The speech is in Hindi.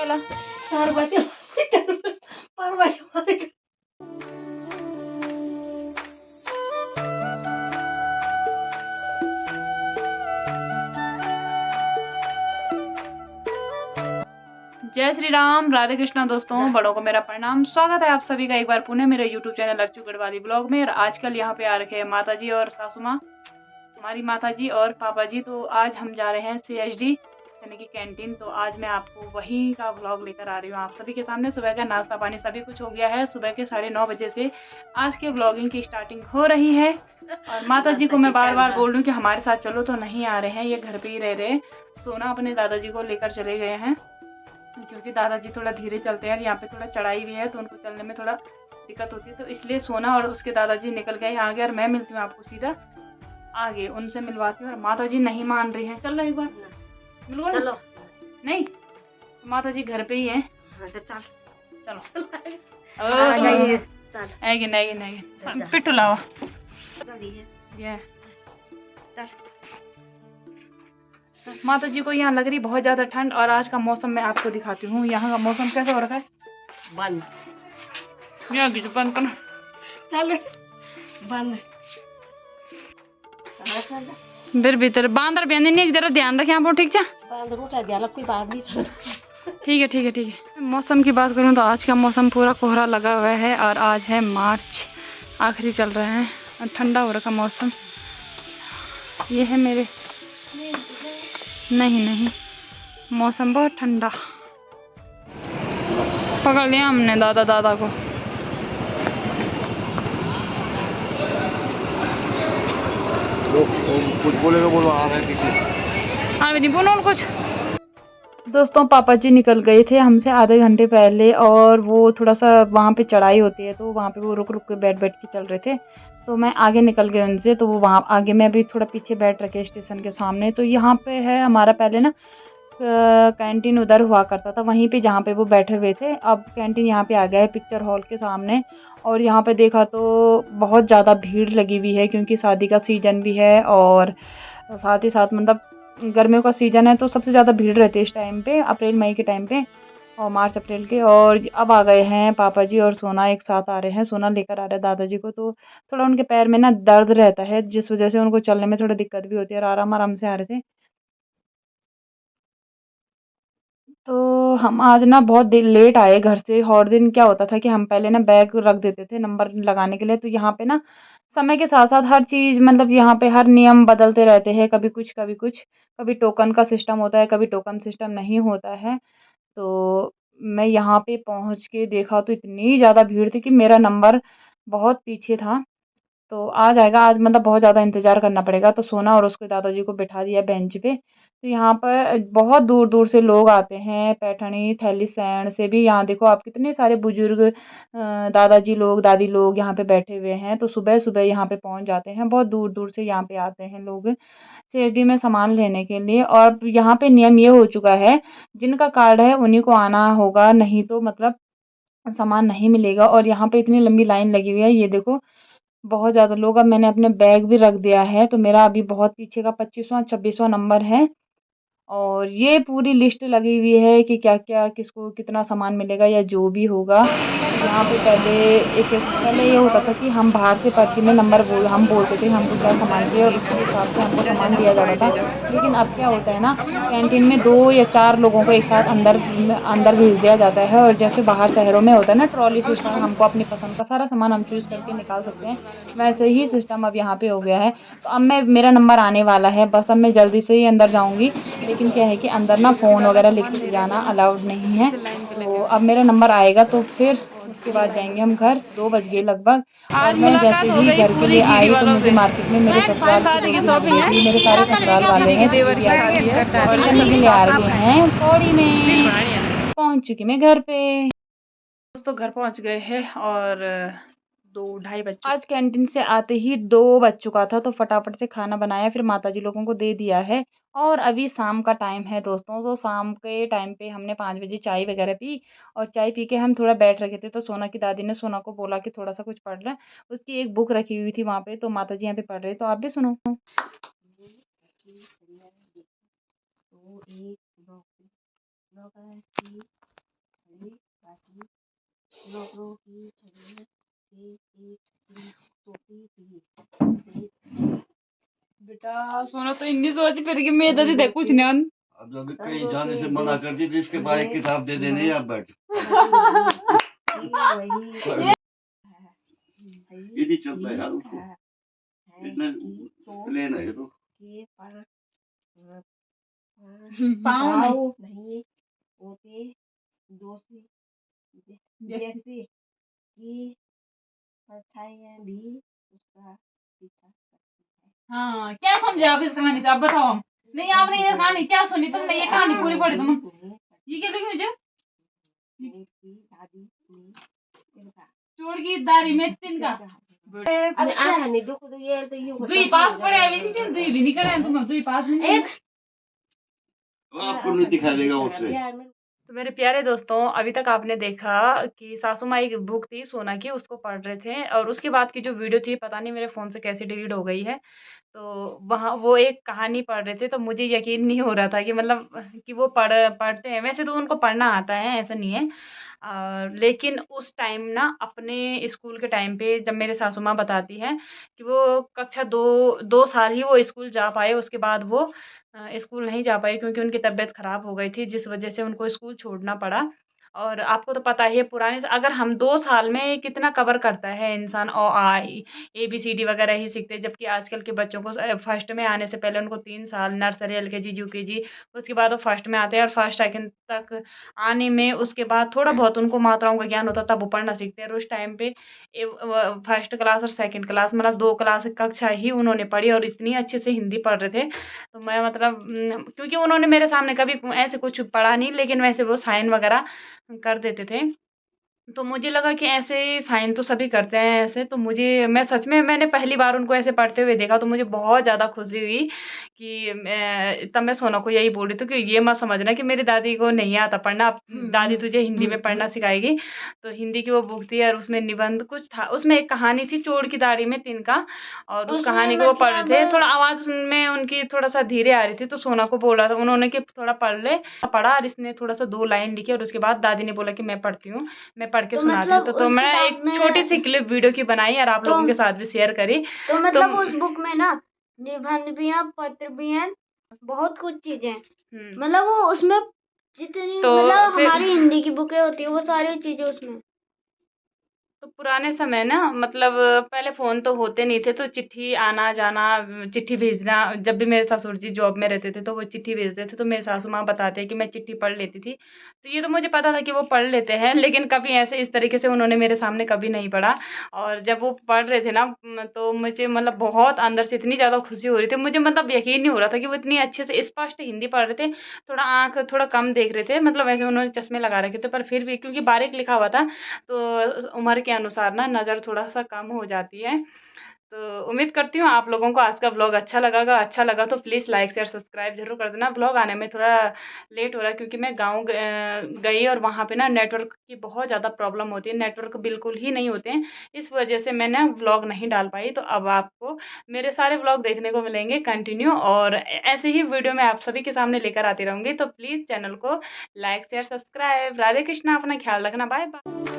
बोला? 4 बजे पर बजे जय श्री राम, राधे कृष्णा। दोस्तों, बड़ों को मेरा प्रणाम। स्वागत है आप सभी का एक बार पुनः मेरे YouTube चैनल लच्चू गढ़वाली ब्लॉग में। और आजकल यहाँ पे आ रखे हैं माता जी और सासू माँ, हमारी माता जी और पापा जी। तो आज हम जा रहे हैं CSD यानी कि कैंटीन। तो आज मैं आपको वहीं का ब्लॉग लेकर आ रही हूँ आप सभी के सामने। सुबह का नाश्ता पानी सभी कुछ हो गया है। सुबह के 9:30 बजे से आज के ब्लॉगिंग की स्टार्टिंग हो रही है। और माता जी को मैं बार बार बोल रही हूँ कि हमारे साथ चलो, तो नहीं आ रहे हैं, ये घर पे ही रह रहे हैं। सोना अपने दादाजी को लेकर चले गए हैं क्योंकि दादाजी थोड़ा धीरे चलते हैं। यहाँ पे थोड़ा चढ़ाई भी है तो उनको चलने में थोड़ा दिक्कत होती है। तो इसलिए सोना और उसके दादाजी निकल गए आगे और मैं मिलती हूँ आपको सीधा आगे, उनसे मिलवाती हूँ। और माता जी नहीं मान रही हैं। चल रहा एक बार मिलवा चलो। नहीं, तो माता जी घर पे ही है। चल चलो चल आएगी नहीं पिट्टू लावा ये। माता जी को यहाँ लग रही बहुत ज्यादा ठंड। और आज का मौसम मैं आपको दिखाती हूँ। यहाँ का मौसम कैसा हो रखा है। बंद यहाँ की बंद करना। चल बंद फिर भीतर बांदर बहने नहीं, जरा ध्यान रखें आप। ठीक है, बंद उठा दिया, कोई बात नहीं। चल ठीक है। मौसम की बात करूँ तो आज का मौसम पूरा कोहरा लगा हुआ है। और आज है मार्च, आखिरी चल रहे हैं और ठंडा हो रखा मौसम। ये है मेरे नहीं मौसम बहुत ठंडा। पकड़ लिया हमने दादा को। कुछ बोलेगा, बोलो आ रहा है पीछे। हाँ नहीं बोलो कुछ। दोस्तों, पापा जी निकल गए थे हमसे आधे घंटे पहले। और वो थोड़ा सा वहाँ पे चढ़ाई होती है तो वहाँ पे वो रुक के बैठ के चल रहे थे। तो मैं आगे निकल गई उनसे। तो वो वहाँ आगे, मैं भी थोड़ा पीछे बैठ रखे स्टेशन के सामने। तो यहाँ पे है हमारा पहले ना कैंटीन उधर हुआ करता था, वहीं पे जहाँ पे वो बैठे हुए थे। अब कैंटीन यहाँ पे आ गया है पिक्चर हॉल के सामने। और यहाँ पे देखा तो बहुत ज़्यादा भीड़ लगी हुई है क्योंकि शादी का सीज़न भी है। और साथ ही साथ मतलब गर्मियों का सीज़न है तो सबसे ज़्यादा भीड़ रहती है इस टाइम पे, अप्रैल मई के टाइम पे और मार्च अप्रैल के। और अब आ गए हैं पापा जी और सोना एक साथ आ रहे हैं। सोना लेकर आ रहा है दादाजी को। तो थोड़ा उनके पैर में ना दर्द रहता है जिस वजह से उनको चलने में थोड़ा दिक्कत भी होती है। और आराम आराम से आ रहे थे। तो हम आज ना बहुत देर लेट आए घर से। और दिन क्या होता था कि हम पहले ना बैग रख देते थे नंबर लगाने के लिए। तो यहाँ पे ना समय के साथ साथ हर चीज़, मतलब यहाँ पे हर नियम बदलते रहते हैं। कभी कुछ कभी कुछ, कभी टोकन का सिस्टम होता है, कभी टोकन सिस्टम नहीं होता है। तो मैं यहाँ पे पहुँच के देखा तो इतनी ज़्यादा भीड़ थी कि मेरा नंबर बहुत पीछे था। तो आ जाएगा आज, मतलब बहुत ज़्यादा इंतज़ार करना पड़ेगा। तो सोना और उसके दादाजी को बिठा दिया बेंच पे। तो यहाँ पर बहुत दूर-दूर से लोग आते हैं। पैठणी, थैलीसैंण से भी यहाँ देखो आप कितने सारे बुजुर्ग दादाजी लोग, दादी लोग यहाँ पे बैठे हुए हैं। तो सुबह-सुबह यहाँ पे पहुँच जाते हैं। बहुत दूर-दूर से यहाँ पे आते हैं लोग सीएसडी में सामान लेने के लिए। और यहाँ पे नियम ये हो चुका है, जिनका कार्ड है उन्हीं को आना होगा, नहीं तो मतलब सामान नहीं मिलेगा। और यहाँ पे इतनी लंबी लाइन लगी हुई है, ये देखो बहुत ज़्यादा लोग। अब मैंने अपने बैग भी रख दिया है तो मेरा अभी बहुत पीछे का 25वां 26वां नंबर है। और ये पूरी लिस्ट लगी हुई है कि क्या-क्या किसको कितना सामान मिलेगा या जो भी होगा। यहाँ पे पहले ये होता था कि हम बाहर से पर्ची में नंबर हम बोलते थे हमको क्या सामान चाहिए और उसके हिसाब से हमको सामान दिया जाता था। लेकिन अब क्या होता है ना, कैंटीन में 2 या 4 लोगों को एक साथ अंदर भेज दिया जाता है। और जैसे बाहर शहरों में होता है ना ट्रॉली सिस्टम, हमको अपनी पसंद का सारा सामान हम चूज़ करके निकाल सकते हैं, वैसे ही सिस्टम अब यहाँ पे हो गया है। तो अब मेरा नंबर आने वाला है, बस अब मैं जल्दी से ही अंदर जाऊँगी। लेकिन क्या है कि अंदर ना फ़ोन वगैरह लेके जाना अलाउड नहीं है। तो अब मेरा नंबर आएगा तो फिर उसके बाद जाएंगे हम घर। 2 बज गए लगभग। और मैं जैसे ही घर के लिए आई तो मुझे मार्केट में मेरे ससुराल की शॉपिंग है, मेरे सारे ससुराल वाले हैं और ये मुझे ले आ रहे हैं पौड़ी में। पहुंच चुकी मैं घर पे। दोस्तों, घर पहुंच गए हैं और 2 ढाई बज चुके। आज कैंटीन से आते ही 2 बज चुका था तो फटाफट से खाना बनाया, फिर माताजी लोगों को दे दिया है। और अभी शाम का टाइम है दोस्तों। तो शाम के टाइम पे हमने 5 बजे चाय वगैरह पी। और चाय पी के हम थोड़ा बैठ रखे थे। तो सोना की दादी ने सोना को बोला कि थोड़ा सा कुछ पढ़ ले। उसकी एक बुक रखी हुई थी वहाँ पे, तो माताजी यहाँ पे पढ़ रहे। तो आप भी सुनो। हरी बाटी रोकड़ों की छड़ी से एक टोपी थी। बेटा सोना तो इन्नी सोच फिर कि मैं दादी देख कुछ नहीं अब जब कहीं जाने से मना करती तो इसके बारे किताब दे देने आप बैठ वही ये नहीं चलता यार उसको इतना प्लेन है ये तो के पर पाँव नहीं होते दोषी व्यक्ति की परछाइयाँ भी उसका पीछा करती है। हाँ क्या समझे आप इस कहानी से आप बताओ हम नहीं आपने ये कहानी क्या सुनी तुमने ये कहानी पूरी पढ़ी तुम ये क्या लिखी मुझे मेरी दादी ने इनका चोर की दारी में तिनका नहीं दुख तो ये दुई पास पड़े अभी नहीं थे दुई भी नहीं करे तुम दुई पास नहीं आपको नहीं दिखा देगा उससे तो मेरे प्यारे दोस्तों अभी तक आपने देखा कि सासू माँ एक बुक थी सोना की उसको पढ़ रहे थे और उसके बाद की जो वीडियो थी पता नहीं मेरे फ़ोन से कैसे डिलीट हो गई है तो वहाँ वो एक कहानी पढ़ रहे थे तो मुझे यकीन नहीं हो रहा था कि मतलब कि वो पढ़ते हैं वैसे तो उनको पढ़ना आता है ऐसा नहीं है लेकिन उस टाइम ना अपने स्कूल के टाइम पे जब मेरे सासू माँ बताती हैं कि वो कक्षा 2 साल ही वो स्कूल जा पाए उसके बाद वो स्कूल नहीं जा पाए क्योंकि उनकी तबीयत ख़राब हो गई थी जिस वजह से उनको स्कूल छोड़ना पड़ा और आपको तो पता ही है पुराने अगर हम 2 साल में कितना कवर करता है इंसान और ABCD वगैरह ही सीखते हैं जबकि आजकल के बच्चों को फर्स्ट में आने से पहले उनको 3 साल नर्सरी LKG UKG उसके बाद वो फर्स्ट में आते हैं और फर्स्ट सेकंड तक आने में उसके बाद थोड़ा बहुत उनको मात्राओं का ज्ञान होता है तब वो पढ़ना सीखते हैं और उस टाइम पे फर्स्ट क्लास और सेकंड क्लास मतलब 2 क्लास कक्षा ही उन्होंने पढ़ी और इतनी अच्छे से हिंदी पढ़ रहे थे तो मैं मतलब क्योंकि उन्होंने मेरे सामने कभी ऐसे कुछ पढ़ा नहीं लेकिन वैसे वो साइन वगैरह कर देते थे तो मुझे लगा कि ऐसे साइन तो सभी करते हैं ऐसे तो मैं सच में मैंने पहली बार उनको ऐसे पढ़ते हुए देखा तो मुझे बहुत ज़्यादा खुशी हुई कि तब मैं सोना को यही बोल रही थी कि ये मत समझना कि मेरी दादी को नहीं आता पढ़ना अब दादी तुझे हिंदी में पढ़ना सिखाएगी तो हिंदी की वो बुक थी और उसमें निबंध कुछ था उसमें एक कहानी थी चोर की दाढ़ी में तिनका और उस कहानी को वो पढ़ रहे थे थोड़ा आवाज़ में उनकी थोड़ा सा धीरे आ रही थी तो सोना को बोला था उन्होंने कि थोड़ा पढ़ा और इसने थोड़ा सा 2 लाइन लिखी और उसके बाद दादी ने बोला कि मैं पढ़ती हूँ मैं पढ़ के सुनाती हूँ तो मैं एक छोटी सी क्लिप वीडियो की बनाई और आप लोगों के साथ भी शेयर करी तो मतलब उस बुक में ना निबंध भी हैं पत्र भी हैं बहुत कुछ चीजें मतलब वो उसमें जितनी तो मतलब हमारी हिंदी की बुकें होती है वो सारी चीजें उसमें तो पुराने समय ना मतलब पहले फ़ोन तो होते नहीं थे तो चिट्ठी आना जाना चिट्ठी भेजना जब भी मेरे ससुर जी जॉब में रहते थे तो वो चिट्ठी भेजते थे तो मेरी सासू माँ बताते हैं कि मैं चिट्ठी पढ़ लेती थी तो ये तो मुझे पता था कि वो पढ़ लेते हैं लेकिन कभी ऐसे इस तरीके से उन्होंने मेरे सामने कभी नहीं पढ़ा और जब वो पढ़ रहे थे ना तो मुझे मतलब बहुत अंदर से इतनी ज़्यादा खुशी हो रही थी मुझे मतलब यकीन नहीं हो रहा था कि वो इतनी अच्छे से स्पष्ट हिंदी पढ़ रहे थे थोड़ा आँख थोड़ा कम देख रहे थे मतलब वैसे उन्होंने चश्मे लगा रखे थे पर फिर भी क्योंकि बारीक लिखा हुआ था तो उम्र के अनुसार ना नज़र थोड़ा-सा कम हो जाती है। तो उम्मीद करती हूँ आप लोगों को आज का व्लॉग अच्छा लगा तो प्लीज़ लाइक, शेयर, सब्सक्राइब ज़रूर कर देना। व्लॉग आने में थोड़ा लेट हो रहा है क्योंकि मैं गाँव गई और वहाँ पे ना नेटवर्क की बहुत ज़्यादा प्रॉब्लम होती है, नेटवर्क बिल्कुल ही नहीं होते हैं। इस वजह से मैं ना व्लॉग नहीं डाल पाई। तो अब आपको मेरे सारे व्लॉग देखने को मिलेंगे कंटिन्यू और ऐसे ही वीडियो मैं आप सभी के सामने लेकर आती रहूँगी। तो प्लीज़ चैनल को like, share, subscribe. Radhe Krishna, अपना ख़्याल रखना। Bye bye.